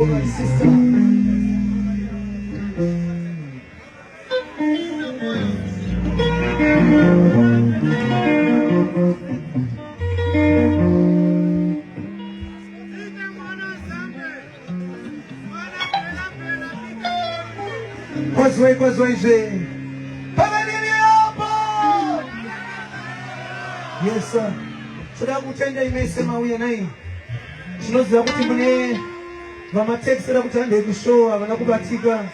Yes, sir. So that kutenda imesema uye nai. Chinoza kuti mune vamateksi da kutanda kushow vanakubatika.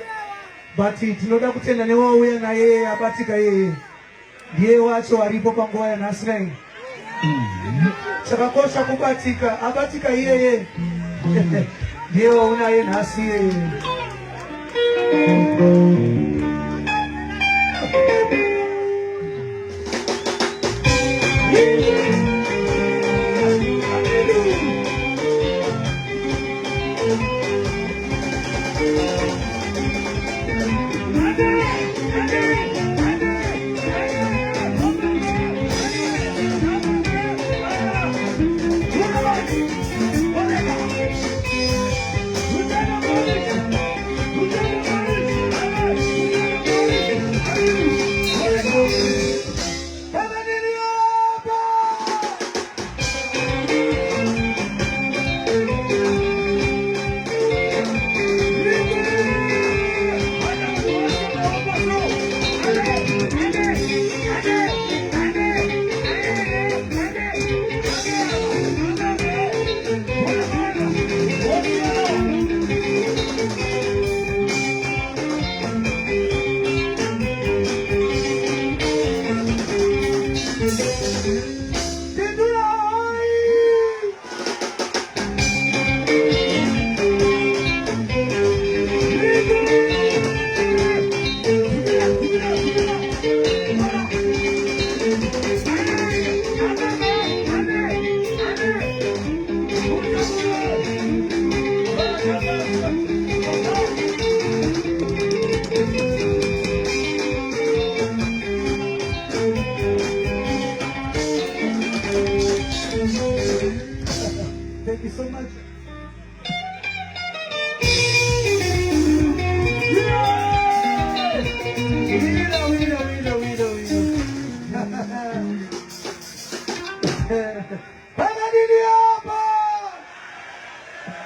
But tinoda kutenda newo uye naye abatika yeye. Ndiye wacho alipo panguwa ya nasi nai. Chakakosha kubatika, abatika yeye. Ndiye una ye nasi yeye. Thank you so much.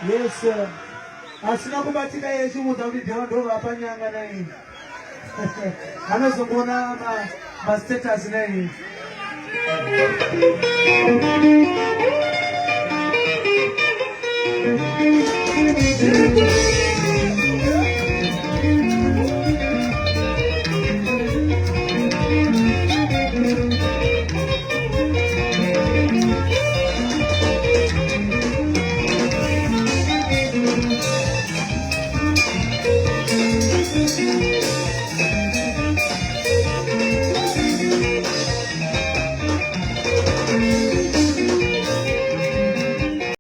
Yes, sir. Asina kubatika Yesu mutaudi dewa hapa nyanga na hii. Anazungona ma status na hii. Thank you.